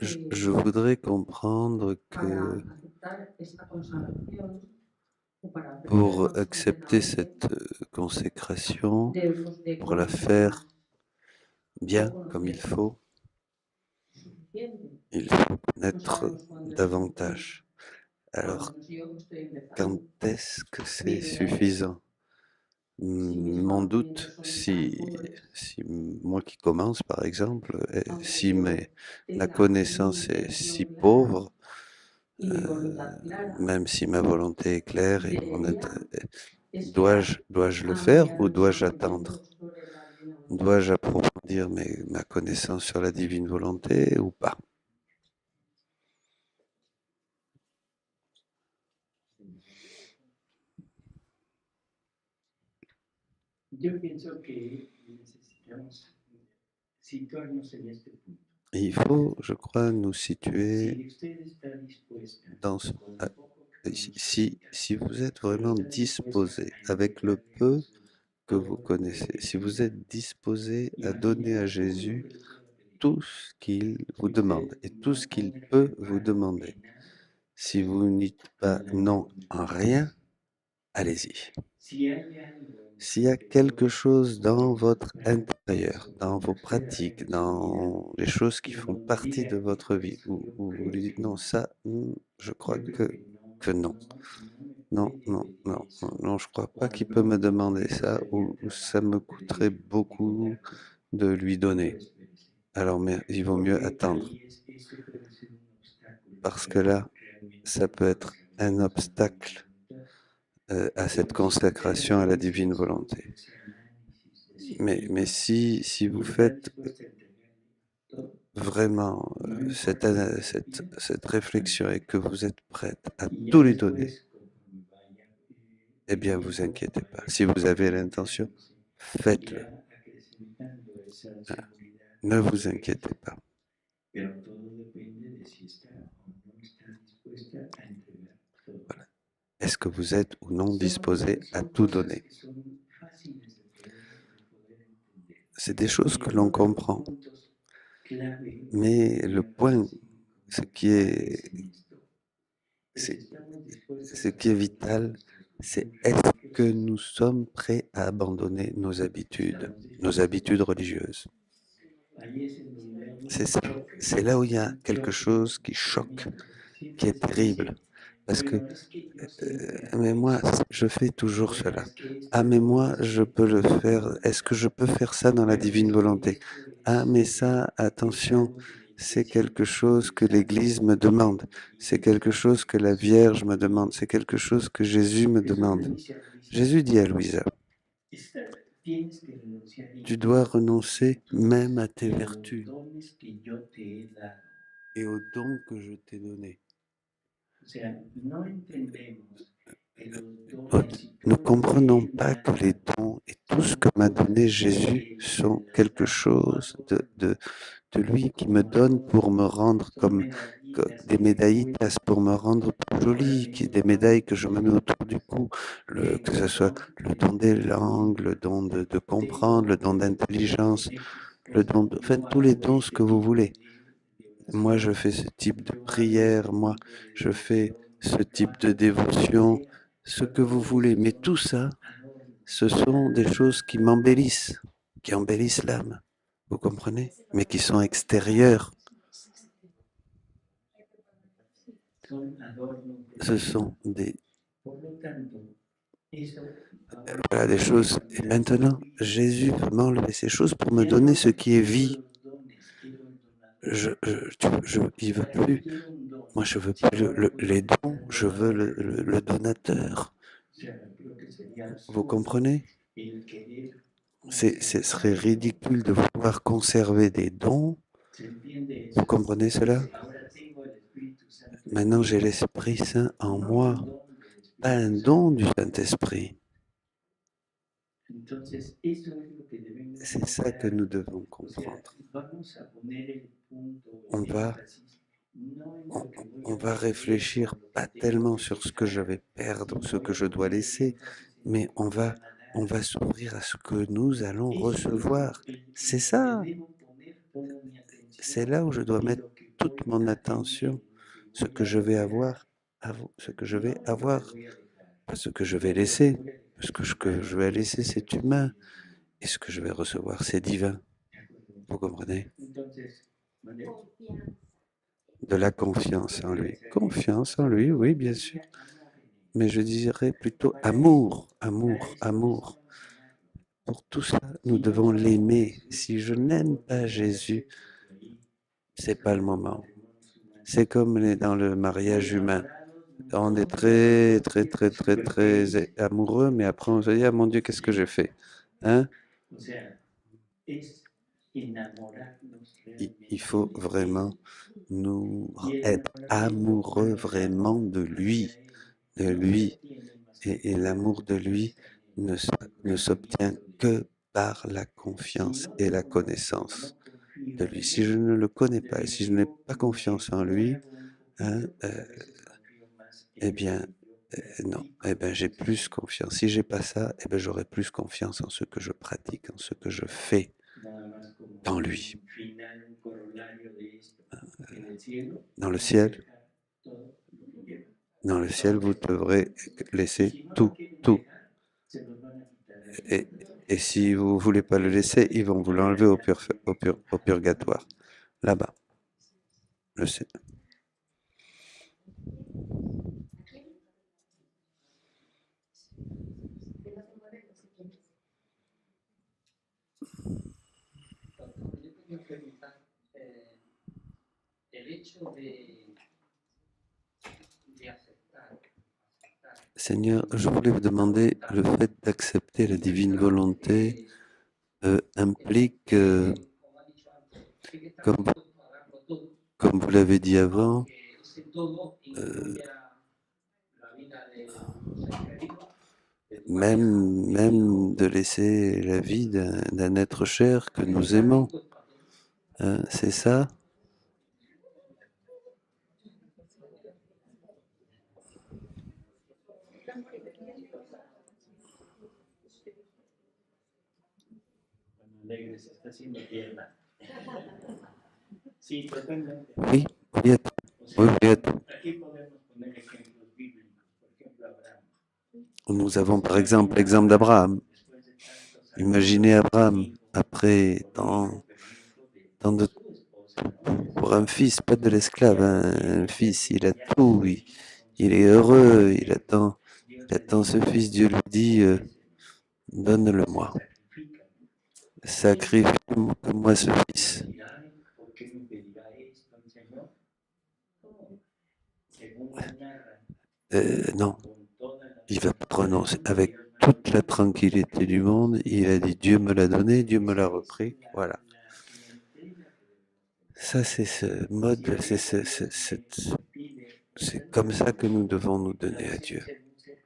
Je voudrais comprendre que pour accepter cette consécration, pour la faire bien comme il faut connaître davantage. Alors, quand est-ce que c'est suffisant? Mon doute, si moi qui commence, par exemple, si ma connaissance est si pauvre, même si ma volonté est claire et dois-je le faire ou dois-je attendre? Dois-je approfondir ma connaissance sur la divine volonté ou pas? Et il faut, je crois, nous situer dans si vous êtes vraiment disposé, avec le peu que vous connaissez, si vous êtes disposé à donner à Jésus tout ce qu'il vous demande et tout ce qu'il peut vous demander, si vous n'y dites pas non en rien, allez-y. S'il y a quelque chose dans votre intérieur, dans vos pratiques, dans les choses qui font partie de votre vie, où vous lui dites non, ça, je crois que non. Non, non, non, non, non, je crois pas qu'il peut me demander ça, ou ça me coûterait beaucoup de lui donner. Alors, mais il vaut mieux attendre, parce que là, ça peut être un obstacle à cette consécration à la divine volonté. Mais si vous faites vraiment cette réflexion et que vous êtes prête à tout lui donner, eh bien, vous inquiétez pas. Si vous avez l'intention, faites-le. Ne vous inquiétez pas. Voilà. Est-ce que vous êtes ou non disposé à tout donner? C'est des choses que l'on comprend. Mais le point, ce qui est, ce qui est vital, c'est est-ce que nous sommes prêts à abandonner nos habitudes religieuses? C'est ça. C'est là où il y a quelque chose qui choque, qui est terrible. Parce que, mais moi, je fais toujours cela. Ah, mais moi, je peux le faire. Est-ce que je peux faire ça dans la divine volonté? Ah, mais ça, attention, c'est quelque chose que l'Église me demande. C'est quelque chose que la Vierge me demande. C'est quelque chose que Jésus me demande. Jésus dit à Louisa, tu dois renoncer même à tes vertus et aux dons que je t'ai donnés. Nous ne comprenons pas que les dons et tout ce que m'a donné Jésus sont quelque chose de lui qui me donne pour me rendre comme des médaillitas, pour me rendre plus jolie, des médailles que je me mets autour du cou, que ce soit le don des langues, le don de comprendre, le don d'intelligence, le don enfin tous les dons, ce que vous voulez. Moi, je fais ce type de prière, moi, je fais ce type de dévotion, ce que vous voulez. Mais tout ça, ce sont des choses qui m'embellissent, qui embellissent l'âme. Vous comprenez? Mais qui sont extérieures. Ce sont voilà, des choses. Et maintenant, Jésus veut m'enlever ces choses pour me donner ce qui est vie. Il veut plus. Moi, je veux plus les dons, je veux le donateur. Vous comprenez? Ce serait ridicule de vouloir conserver des dons. Vous comprenez cela? Maintenant, j'ai l'Esprit Saint en moi, pas un don du Saint-Esprit. C'est ça que nous devons comprendre. On va, on va réfléchir pas tellement sur ce que je vais perdre, ce que je dois laisser, mais on va s'ouvrir à ce que nous allons recevoir. C'est ça. c'est là où je dois mettre toute mon attention, ce que je vais avoir, ce que je vais avoir, pas ce que je vais laisser, parce que ce que je vais laisser, c'est humain, et ce que je vais recevoir, c'est divin. Vous comprenez? De la confiance en lui. Confiance en lui, oui, bien sûr. Mais je dirais plutôt amour, amour, amour. Pour tout ça, nous devons l'aimer. Si je n'aime pas Jésus, c'est pas le moment. C'est comme dans le mariage humain. On est très, très, très, très, très amoureux, mais après on se dit, ah mon Dieu, qu'est-ce que j'ai fait? Hein? Il faut vraiment nous être amoureux vraiment de lui, de lui. Et l'amour de lui ne, ne s'obtient que par la confiance et la connaissance de lui. Si je ne le connais pas et si je n'ai pas confiance en lui, hein, eh bien, non, eh ben, j'ai plus confiance. Si j'ai pas ça, eh ben, j'aurai plus confiance en ce que je pratique, en ce que je fais dans lui. Dans le ciel, dans le ciel, vous devrez laisser tout, tout. Et, et si vous ne voulez pas le laisser, ils vont vous l'enlever au purgatoire, là-bas. Le ciel. Seigneur, je voulais vous demander, le fait d'accepter la divine volonté implique, comme vous l'avez dit avant, même de laisser la vie d'un être cher que nous aimons. Hein, c'est ça? Oui, oui, oui, oui. Nous avons par exemple l'exemple d'Abraham. Imaginez Abraham, après tant de pour un fils, pas de l'esclave, hein, un fils, il a tout, il est heureux, il attend ce fils, Dieu lui dit, donne-le-moi, sacrifie-moi ce fils. Non, il va prononcer avec toute la tranquillité du monde, il a dit Dieu me l'a donné, Dieu me l'a repris, voilà. Ça, c'est ce mode, c'est comme ça que nous devons nous donner à Dieu.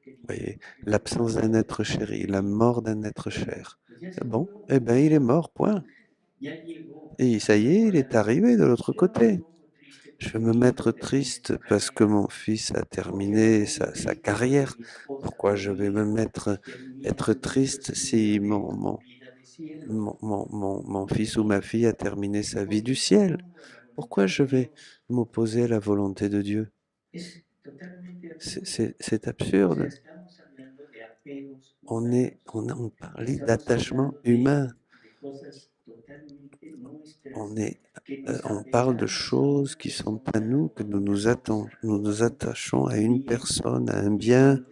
Vous voyez, l'absence d'un être chéri, la mort d'un être cher. C'est bon, eh bien, il est mort, point. Et ça y est, il est arrivé de l'autre côté. Je vais me mettre triste parce que mon fils a terminé sa carrière. Pourquoi je vais être triste si mon fils ou ma fille a terminé sa vie du ciel? Pourquoi je vais m'opposer à la volonté de Dieu? C'est absurde. On parlait d'attachement humain. On parle de choses qui sont à nous, que nous nous attachons à une personne, à un bien,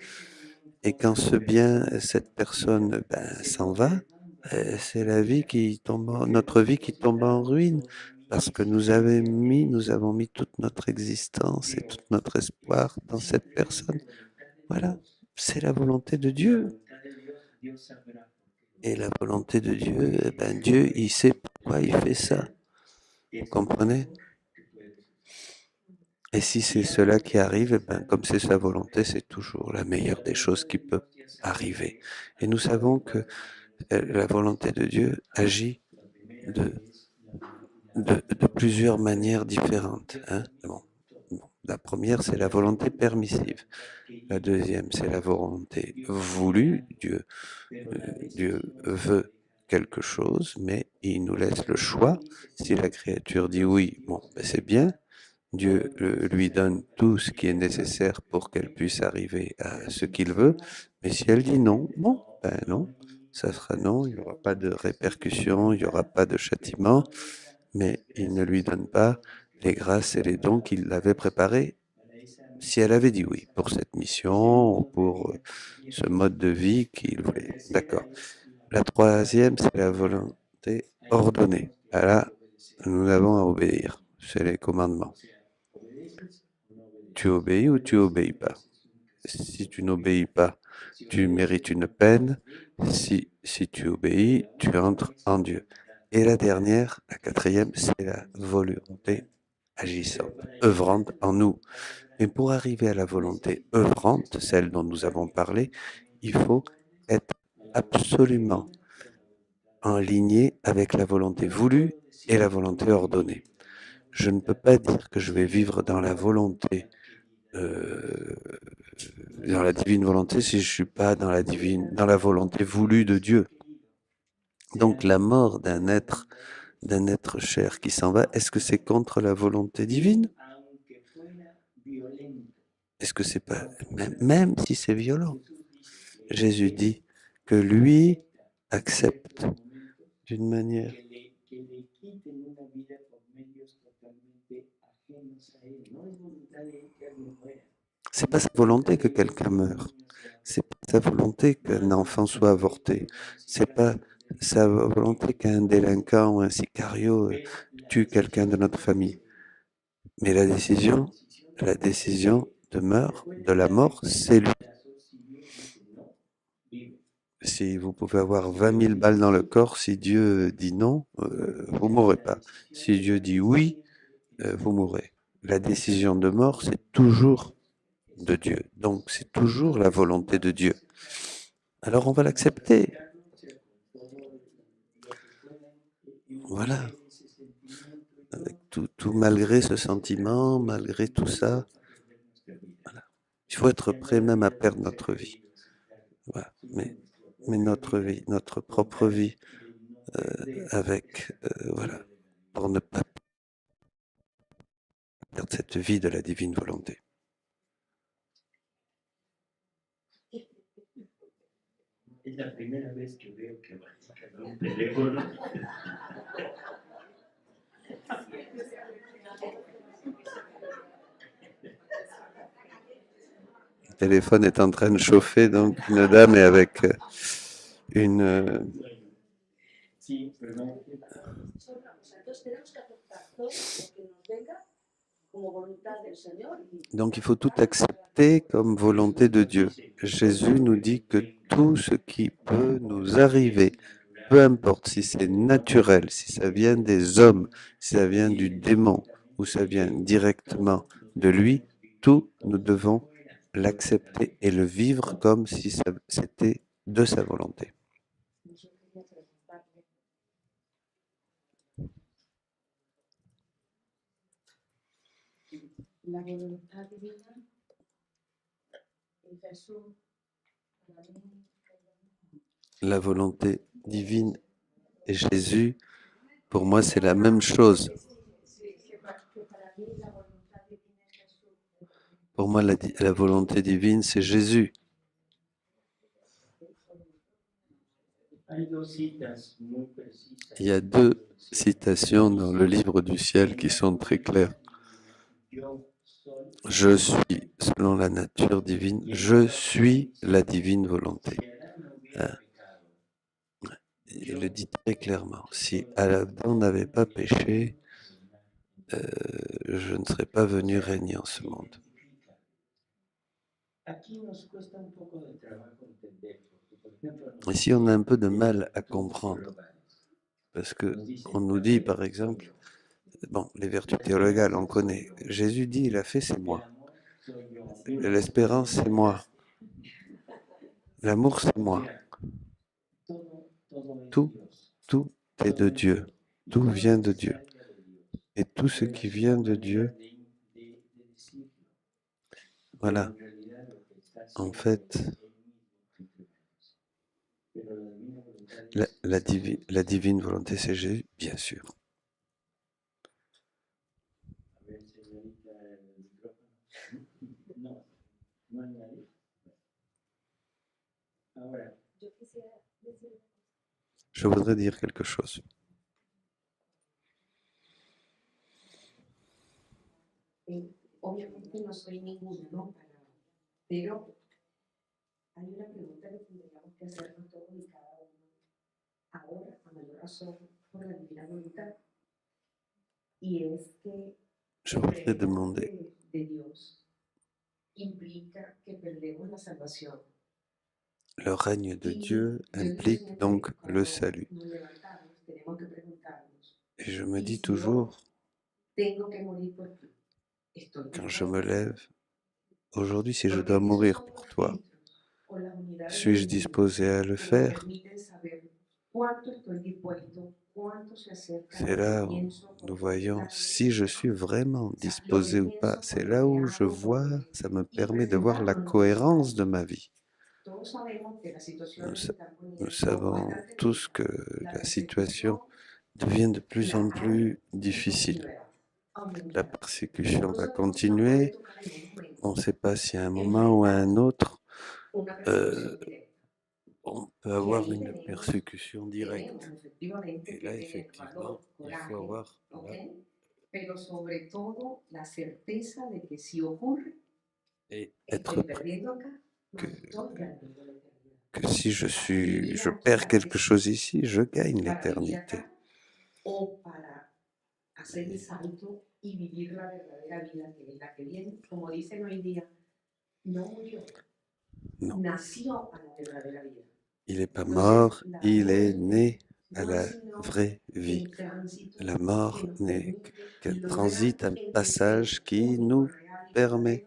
et quand ce bien, cette personne, s'en va, c'est notre vie qui tombe en ruine, parce que nous avons mis toute notre existence et tout notre espoir dans cette personne. Voilà, c'est la volonté de Dieu. Et la volonté de Dieu, Dieu, il sait pourquoi il fait ça. Vous comprenez? Et si c'est cela qui arrive, comme c'est sa volonté, c'est toujours la meilleure des choses qui peut arriver. Et nous savons que la volonté de Dieu agit de plusieurs manières différentes. Hein. Bon. La première, c'est la volonté permissive. La deuxième, c'est la volonté voulue. Dieu veut quelque chose, mais il nous laisse le choix. Si la créature dit oui, bon, ben c'est bien. Dieu lui donne tout ce qui est nécessaire pour qu'elle puisse arriver à ce qu'il veut. Mais si elle dit non, bon, ben non, ça sera non, il n'y aura pas de répercussions, il n'y aura pas de châtiment, mais il ne lui donne pas les grâces et les dons qu'il avait préparés si elle avait dit oui pour cette mission ou pour ce mode de vie qu'il voulait. D'accord. La troisième, c'est la volonté ordonnée. Là, nous avons à obéir. C'est les commandements. Tu obéis ou tu obéis pas. Si tu n'obéis pas, tu mérites une peine. Si tu obéis, tu entres en Dieu. Et la dernière, la quatrième, c'est la volonté agissante, œuvrante en nous. Mais pour arriver à la volonté œuvrante, celle dont nous avons parlé, il faut être absolument en ligne avec la volonté voulue et la volonté ordonnée. Je ne peux pas dire que je vais vivre dans la volonté, dans la divine volonté, si je suis pas dans la volonté voulue de Dieu. Donc la mort d'un être cher qui s'en va, est-ce que c'est contre la volonté divine? Est-ce que c'est pas, même si c'est violent? Jésus dit que lui accepte d'une manière. C'est pas sa volonté que quelqu'un meure. C'est pas sa volonté qu'un enfant soit avorté. C'est pas sa volonté qu'un délinquant ou un sicario tue quelqu'un de notre famille. Mais la décision de la mort, c'est lui. Si vous pouvez avoir 20 000 balles dans le corps, si Dieu dit non, vous mourrez pas. Si Dieu dit oui, vous mourrez. La décision de mort, c'est toujours de Dieu. Donc, c'est toujours la volonté de Dieu. Alors, on va l'accepter. Voilà. Avec tout malgré ce sentiment, malgré tout ça. Voilà. Il faut être prêt même à perdre notre vie. Voilà. Mais notre vie, notre propre vie, voilà, pour ne pas perdre cette vie de la divine volonté. Le téléphone est en train de chauffer, donc une dame est avec une. Donc il faut tout accepter comme volonté de Dieu. Jésus nous dit que tout ce qui peut nous arriver, peu importe si c'est naturel, si ça vient des hommes, si ça vient du démon ou ça vient directement de lui, tout nous devons l'accepter et le vivre comme si c'était de sa volonté. La volonté divine et Jésus, pour moi, c'est la même chose. Pour moi, la volonté divine, c'est Jésus. Il y a 2 citations dans le livre du ciel qui sont très claires. Je suis, selon la nature divine, je suis la divine volonté. Il le dit très clairement. Si Adam n'avait pas péché, je ne serais pas venu régner en ce monde. Ici, on a un peu de mal à comprendre, parce que on nous dit, par exemple, bon, les vertus théologales, on connaît. Jésus dit, il a fait, c'est moi. L'espérance, c'est moi. L'amour, c'est moi. Tout est de Dieu. Tout vient de Dieu. Et tout ce qui vient de Dieu, voilà. En fait, La divine volonté, c'est Jésus, bien sûr. Je voudrais dire quelque chose. Obviamente no soy ninguna, ¿no? Pero hay una pregunta que tendríamos que hacernos todos y cada uno ahora, a mayor razón, por la divina voluntad. Y es que Je voudrais demander, de Dios implica que perdemos la salvación. le règne de Dieu implique donc le salut. Nos levantamos, tenemos que preguntarnos, Et je me dis toujours, tengo que morir por ti. quand je me lève, aujourd'hui, si je dois mourir pour toi, suis-je disposé à le faire? C'est là où nous voyons si je suis vraiment disposé ou pas. C'est là où je vois, ça me permet de voir la cohérence de ma vie. Nous savons tous que la situation devient de plus en plus difficile. La persécution va continuer. On ne sait pas si à un moment ou à un autre, on peut avoir une persécution directe. Et là, effectivement, il faut avoir et être prêt que si je perds quelque chose ici, je gagne l'éternité. Non. Il n'est pas mort, il est né à la vraie vie. La mort n'est qu'un transit, un passage qui nous permet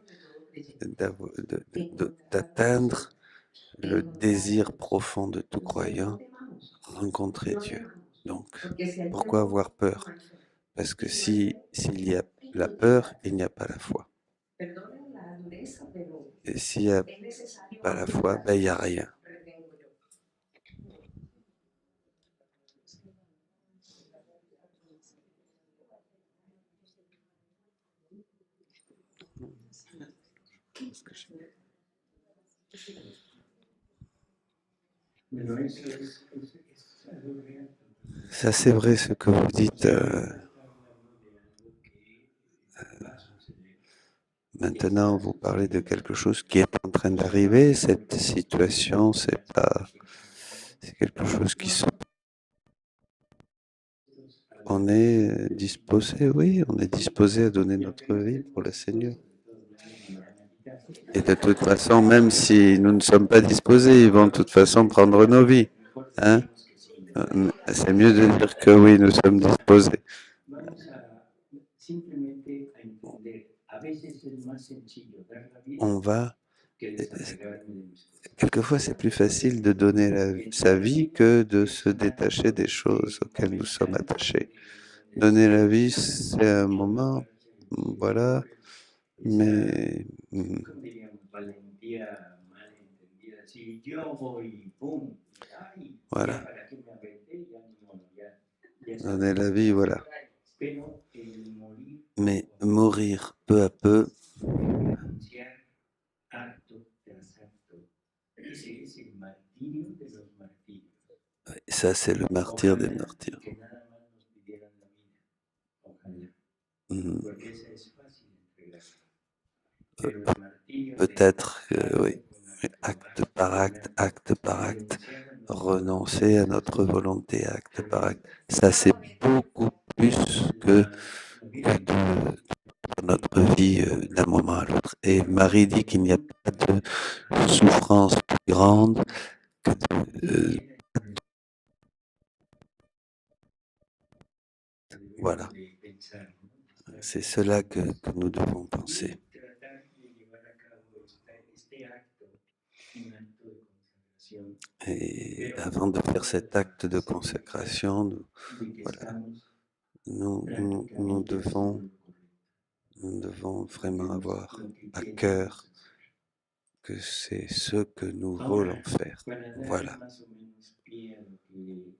d'atteindre le désir profond de tout croyant, rencontrer Dieu. Donc, pourquoi avoir peur? Parce que s'il y a la peur, il n'y a pas la foi. Et s'il n'y a pas la foi, ben, il n'y a rien. Ça, c'est vrai ce que vous dites. Maintenant, vous parlez de quelque chose qui est en train d'arriver. Cette situation, c'est quelque chose qui se... On est disposé, oui, on est disposé à donner notre vie pour le Seigneur. Et de toute façon, même si nous ne sommes pas disposés, ils vont de toute façon prendre nos vies. Hein? C'est mieux de dire que oui, nous sommes disposés. On va... Quelquefois, c'est plus facile de donner sa vie que de se détacher des choses auxquelles nous sommes attachés. Donner la vie, c'est un moment, voilà, mais... Voilà. Donner la vie, voilà. Mais mourir peu à peu, ça c'est le martyr des martyrs. Peut-être, oui, acte par acte, renoncer à notre volonté, acte par acte. Ça, c'est beaucoup plus que de notre vie d'un moment à l'autre. Et Marie dit qu'il n'y a pas de souffrance plus grande que de... voilà. C'est cela que nous devons penser. Et avant de faire cet acte de consécration, nous devons vraiment avoir à cœur que c'est ce que nous voulons faire. Voilà. confía en lo que